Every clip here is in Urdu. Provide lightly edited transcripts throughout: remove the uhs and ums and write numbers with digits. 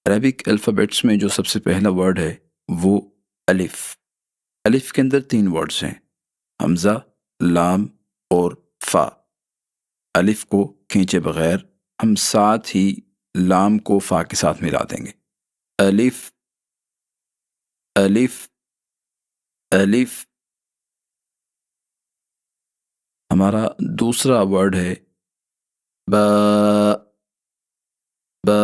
عربک الفابیٹس میں جو سب سے پہلا ورڈ ہے وہ الف۔ الف کے اندر 3 ورڈز ہیں، حمزہ، لام اور فا۔ الف کو کھینچے بغیر ہم ساتھ ہی لام کو فا کے ساتھ ملا دیں گے۔ الف الف الف۔ ہمارا دوسرا ورڈ ہے با با۔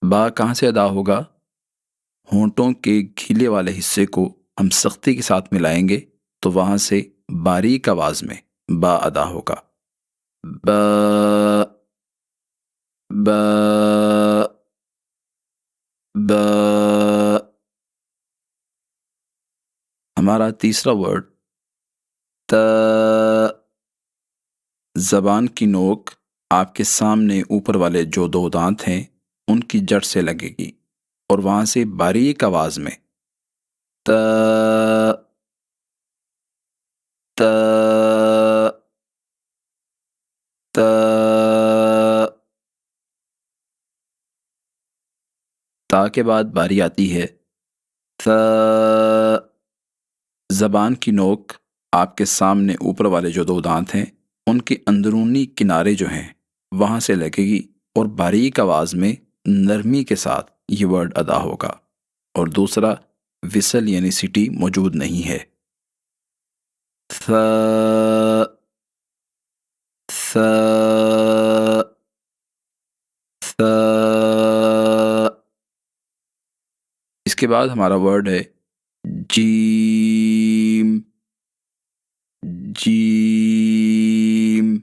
با کہاں سے ادا ہوگا؟ ہونٹوں کے گھیلے والے حصے کو ہم سختی کے ساتھ ملائیں گے تو وہاں سے باریک آواز میں با ادا ہوگا۔ با با با۔ ہمارا تیسرا ورڈ تا۔ زبان کی نوک آپ کے سامنے اوپر والے جو 2 دانت ہیں ان کی جڑ سے لگے گی اور وہاں سے باریک آواز میں تا تا تا۔ تا کے بعد باری آتی ہے ثا۔ زبان کی نوک آپ کے سامنے اوپر والے جو 2 دانت ہیں ان کے اندرونی کنارے جو ہیں وہاں سے لگے گی اور باریک آواز میں نرمی کے ساتھ یہ ورڈ ادا ہوگا، اور دوسرا وصل یعنی سٹی موجود نہیں ہے۔ ثا ثا ثا۔ اس کے بعد ہمارا ورڈ ہے جیم جیم۔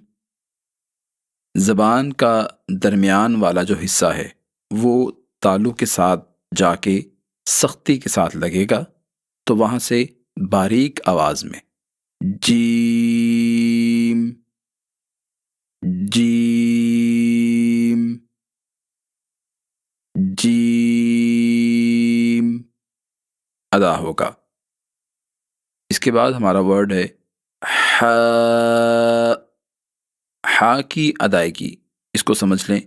زبان کا درمیان والا جو حصہ ہے وہ تالو کے ساتھ جا کے سختی کے ساتھ لگے گا تو وہاں سے باریک آواز میں جیم جیم جیم ادا ہوگا۔ اس کے بعد ہمارا ورڈ ہے ہا۔ ہا کی ادائیگی اس کو سمجھ لیں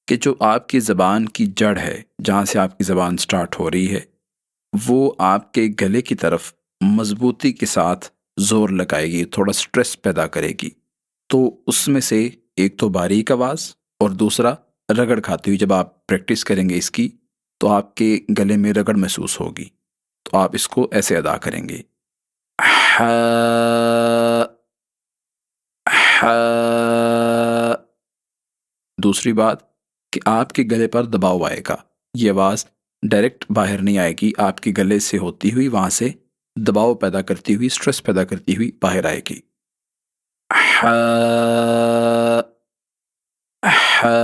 کہ جو آپ کی زبان کی جڑ ہے، جہاں سے آپ کی زبان سٹارٹ ہو رہی ہے، وہ آپ کے گلے کی طرف مضبوطی کے ساتھ زور لگائے گی، تھوڑا سٹریس پیدا کرے گی، تو اس میں سے ایک تو باریک آواز اور دوسرا رگڑ کھاتی ہوئی۔ جب آپ پریکٹس کریں گے اس کی تو آپ کے گلے میں رگڑ محسوس ہوگی، تو آپ اس کو ایسے ادا کریں گے ہا ہا۔ دوسری بات کہ آپ کے گلے پر دباؤ آئے گا، یہ آواز ڈائریکٹ باہر نہیں آئے گی، آپ کے گلے سے ہوتی ہوئی وہاں سے دباؤ پیدا کرتی ہوئی، سٹریس پیدا کرتی ہوئی باہر آئے گی۔ ہا ہا۔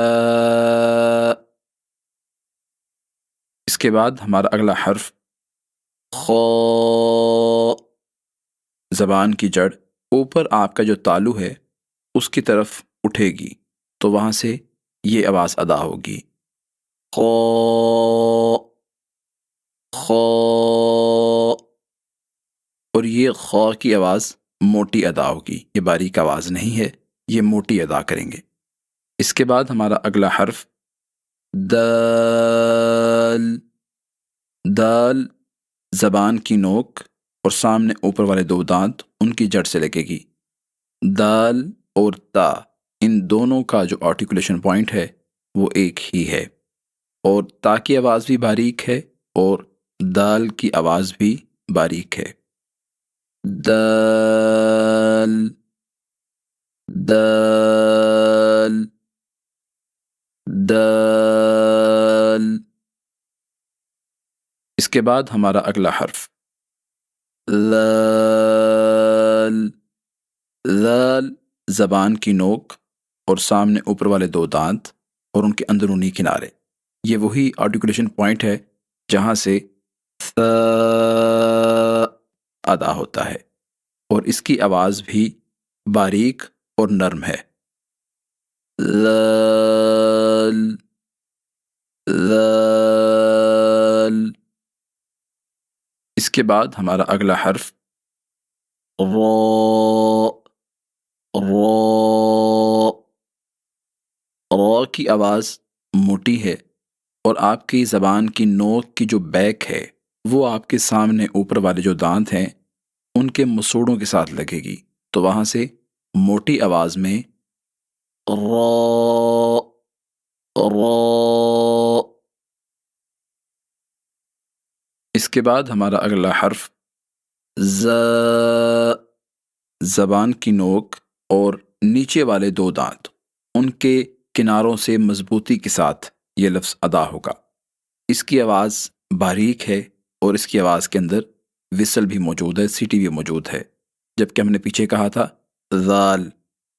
اس کے بعد ہمارا اگلا حرف خو۔ زبان کی جڑ اوپر آپ کا جو تالو ہے اس کی طرف اٹھے گی تو وہاں سے یہ آواز ادا ہوگی خو خو، اور یہ خو کی آواز موٹی ادا ہوگی، یہ باریک آواز نہیں ہے، یہ موٹی ادا کریں گے۔ اس کے بعد ہمارا اگلا حرف دال۔ دال زبان کی نوک اور سامنے اوپر والے 2 دانت ان کی جڑ سے لگے گی۔ دال اور تا ان دونوں کا جو آرٹیکولیشن پوائنٹ ہے وہ ایک ہی ہے، اور تا کی آواز بھی باریک ہے اور دال کی آواز بھی باریک ہے۔ دال دال دال۔ اس کے بعد ہمارا اگلا حرف لال۔ لال زبان کی نوک اور سامنے اوپر والے 2 دانت اور ان کے اندرونی کنارے، یہ وہی آرٹیکولیشن پوائنٹ ہے جہاں سے ثا ادا ہوتا ہے، اور اس کی آواز بھی باریک اور نرم ہے۔ لال لال۔ اس کے بعد ہمارا اگلا حرف رو۔ رو۔ رو کی آواز موٹی ہے اور آپ کی زبان کی نوک کی جو بیک ہے وہ آپ کے سامنے اوپر والے جو دانت ہیں ان کے مسوڑوں کے ساتھ لگے گی، تو وہاں سے موٹی آواز میں را را۔ اس کے بعد ہمارا اگلا حرف ز، زبان کی نوک اور نیچے والے دو دانت ان کے کناروں سے مضبوطی کے ساتھ یہ لفظ ادا ہوگا۔ اس کی آواز باریک ہے اور اس کی آواز کے اندر وسل بھی موجود ہے، سیٹی بھی موجود ہے، جبکہ ہم نے پیچھے کہا تھا ذال،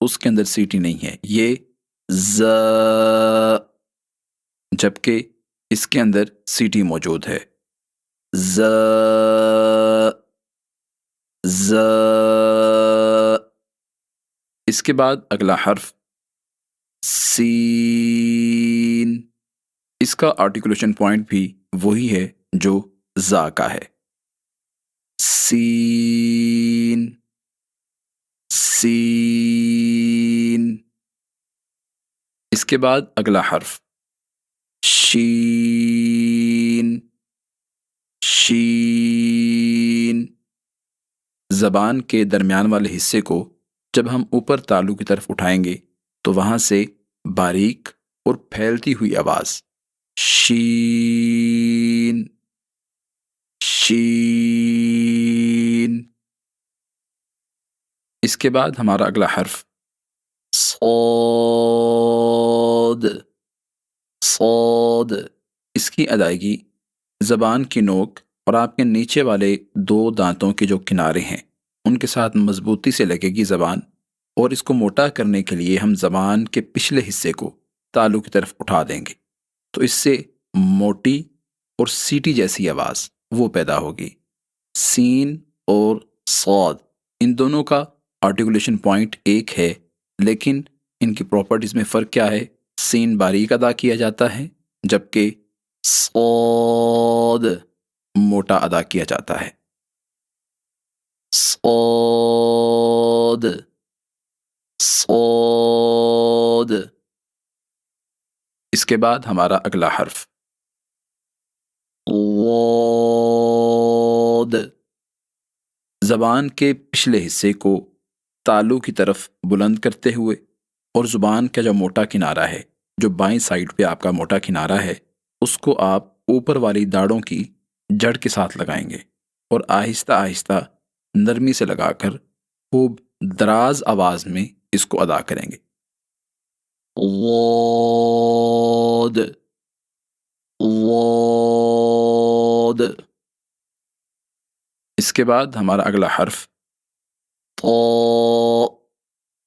اس کے اندر سیٹی نہیں ہے، یہ ز، جبکہ اس کے اندر سیٹی موجود ہے، ز ز۔ اس کے بعد اگلا حرف سین، اس کا آرٹیکولیشن پوائنٹ بھی وہی ہے جو زا کا ہے، سین سین۔ اس کے بعد اگلا حرف شین، شین۔ زبان کے درمیان والے حصے کو جب ہم اوپر تالو کی طرف اٹھائیں گے تو وہاں سے باریک اور پھیلتی ہوئی آواز شین شین۔ اس کے بعد ہمارا اگلا حرف صاد، صاد۔ اس کی ادائیگی زبان کی نوک اور آپ کے نیچے والے دو دانتوں کے جو کنارے ہیں ان کے ساتھ مضبوطی سے لگے گی زبان، اور اس کو موٹا کرنے کے لیے ہم زبان کے پچھلے حصے کو تالو کی طرف اٹھا دیں گے، تو اس سے موٹی اور سیٹی جیسی آواز وہ پیدا ہوگی۔ سین اور صاد ان دونوں کا آرٹیکولیشن پوائنٹ ایک ہے، لیکن ان کی پراپرٹیز میں فرق کیا ہے؟ سین باریک ادا کیا جاتا ہے جبکہ صاد موٹا ادا کیا جاتا ہے، صاد صاد۔ اس کے بعد ہمارا اگلا حرف ضاد، زبان کے پچھلے حصے کو تالو کی طرف بلند کرتے ہوئے اور زبان کا جو موٹا کنارہ ہے، جو بائیں سائڈ پہ آپ کا موٹا کنارہ ہے، اس کو آپ اوپر والی داڑھوں کی جڑ کے ساتھ لگائیں گے اور آہستہ آہستہ نرمی سے لگا کر خوب دراز آواز میں اس کو ادا کریں گے، ضاد ضاد۔ اس کے بعد ہمارا اگلا حرف طا،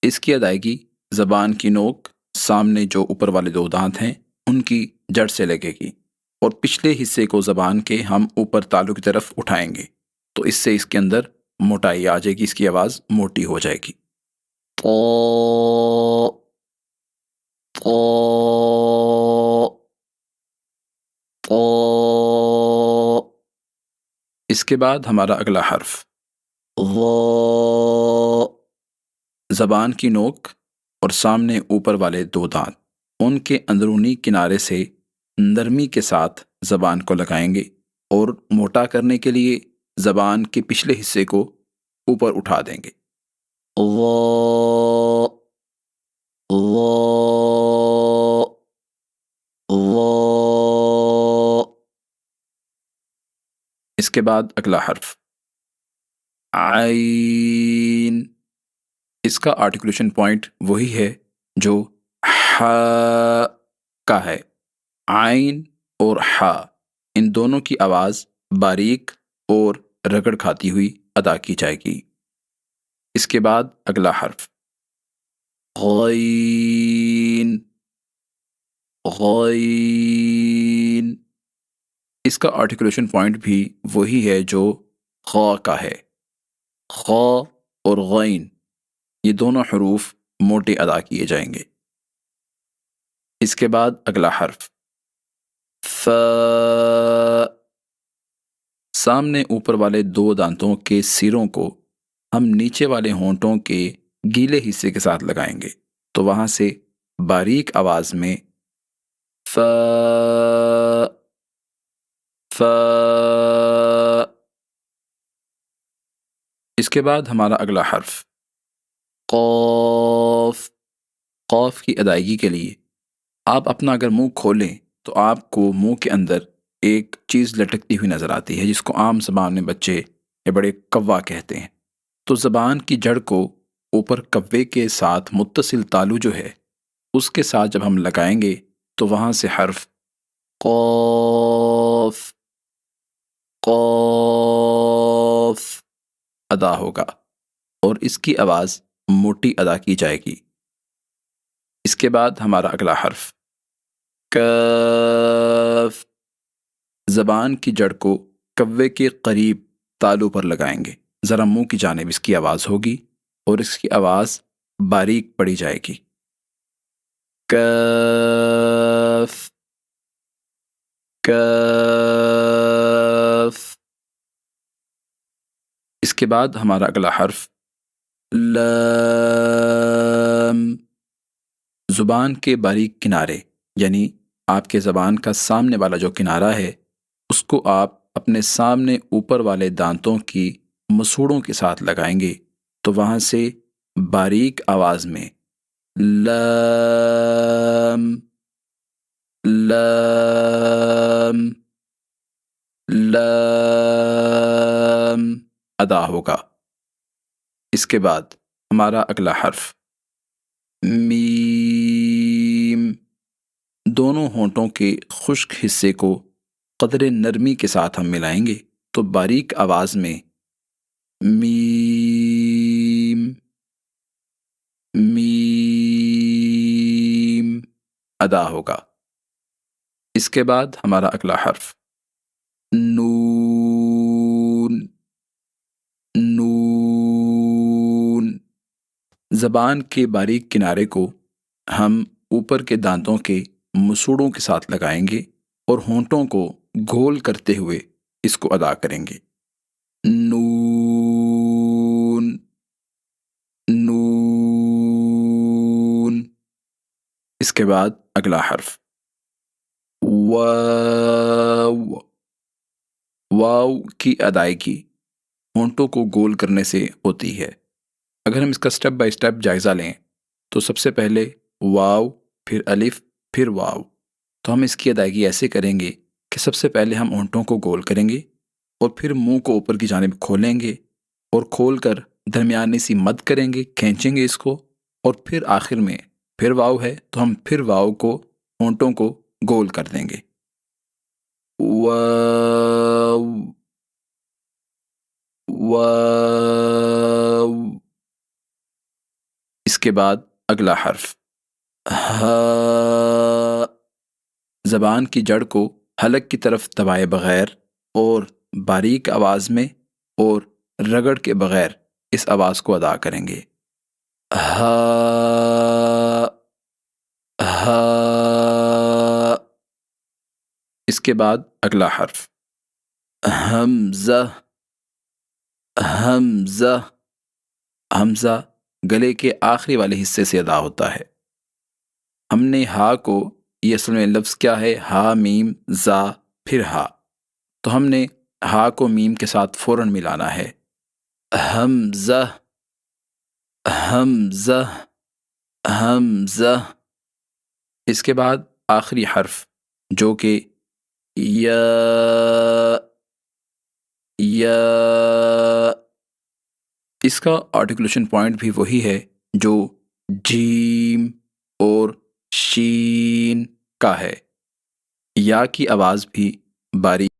اس کی ادائیگی زبان کی نوک سامنے جو اوپر والے دو دانت ہیں ان کی جڑ سے لگے گی اور پچھلے حصے کو زبان کے ہم اوپر تالو کی طرف اٹھائیں گے، تو اس سے اس کے اندر موٹائی آ جائے گی، اس کی آواز موٹی ہو جائے گی، طا طا طا۔ اس کے بعد ہمارا اگلا حرف ظا، زبان کی نوک اور سامنے اوپر والے دو دانت ان کے اندرونی کنارے سے نرمی کے ساتھ زبان کو لگائیں گے اور موٹا کرنے کے لیے زبان کے پچھلے حصے کو اوپر اٹھا دیں گے، ظا ظا ظا۔ اس کے بعد اگلا حرف عین، اس کا آرٹیکولیشن پوائنٹ وہی ہے جو ح کا ہے، عین اور ح ان دونوں کی آواز باریک اور رگڑ کھاتی ہوئی ادا کی جائے گی۔ اس کے بعد اگلا حرف غین، غین۔ اس کا آرٹیکولیشن پوائنٹ بھی وہی ہے جو خا کا ہے، خا اور غین یہ دونوں حروف موٹے ادا کیے جائیں گے۔ اس کے بعد اگلا حرف ف، سامنے اوپر والے دو دانتوں کے سروں کو ہم نیچے والے ہونٹوں کے گیلے حصے کے ساتھ لگائیں گے، تو وہاں سے باریک آواز میں ف ف اس کے بعد ہمارا اگلا حرف قاف۔ قاف کی ادائیگی کے لیے آپ اپنا اگر منہ کھولیں تو آپ کو منہ کے اندر ایک چیز لٹکتی ہوئی نظر آتی ہے، جس کو عام زبان میں بچے یا بڑے کوا کہتے ہیں۔ تو زبان کی جڑ کو اوپر کوے کے ساتھ متصل تالو جو ہے اس کے ساتھ جب ہم لگائیں گے تو وہاں سے حرف قاف قاف ادا ہوگا اور اس کی آواز موٹی ادا کی جائے گی۔ اس کے بعد ہمارا اگلا حرف کاف۔ زبان کی جڑ کو کوے کے قریب تالو پر لگائیں گے، ذرا منہ کی جانب اس کی آواز ہوگی اور اس کی آواز باریک پڑی جائے گی۔ کاف کاف۔ اس کے بعد ہمارا اگلا حرف لام۔ زبان کے باریک کنارے یعنی آپ کے زبان کا سامنے والا جو کنارہ ہے اس کو آپ اپنے سامنے اوپر والے دانتوں کی مسوڑوں کے ساتھ لگائیں گے تو وہاں سے باریک آواز میں لام لام لام ادا ہوگا۔ اس کے بعد ہمارا اگلا حرف میم۔ دونوں ہونٹوں کے خشک حصے کو قدر نرمی کے ساتھ ہم ملائیں گے تو باریک آواز میں میم میم ادا ہوگا۔ اس کے بعد ہمارا اگلا حرف نون۔ نون۔ زبان کے باریک کنارے کو ہم اوپر کے دانتوں کے مسوڑوں کے ساتھ لگائیں گے اور ہونٹوں کو گول کرتے ہوئے اس کو ادا کریں گے۔ نون نون۔ اس کے بعد اگلا حرف واو۔ واو کی ادائیگی ہونٹوں کو گول کرنے سے ہوتی ہے۔ اگر ہم اس کا سٹیپ بائی سٹیپ جائزہ لیں تو سب سے پہلے واو، پھر الف، پھر واو۔ تو ہم اس کی ادائیگی ایسے کریں گے کہ سب سے پہلے ہم ہونٹوں کو گول کریں گے اور پھر منہ کو اوپر کی جانب کھولیں گے اور کھول کر درمیانی سی مد کریں گے، کھینچیں گے اس کو، اور پھر آخر میں پھر واو ہے تو ہم پھر واو کو ہونٹوں کو گول کر دیں گے۔ واو واو۔ اس کے بعد اگلا حرف ہا۔ زبان کی جڑ کو حلق کی طرف دبائے بغیر اور باریک آواز میں اور رگڑ کے بغیر اس آواز کو ادا کریں گے۔ ہا ہا۔ اس کے بعد اگلا حرف حمزہ۔ حمزہ۔ حمزہ گلے کے آخری والے حصے سے ادا ہوتا ہے۔ ہم نے ہا کو، یہ اصل میں لفظ کیا ہے، ہا میم زا پھر ہا، تو ہم نے ہا کو میم کے ساتھ فوراً ملانا ہے۔ حمزہ حمزہ حمزہ۔ اس کے بعد آخری حرف جو کہ یا یا، اس کا آرٹیکولیشن پوائنٹ بھی وہی ہے جو جیم اور شین کا ہے۔ یا کی آواز بھی باریک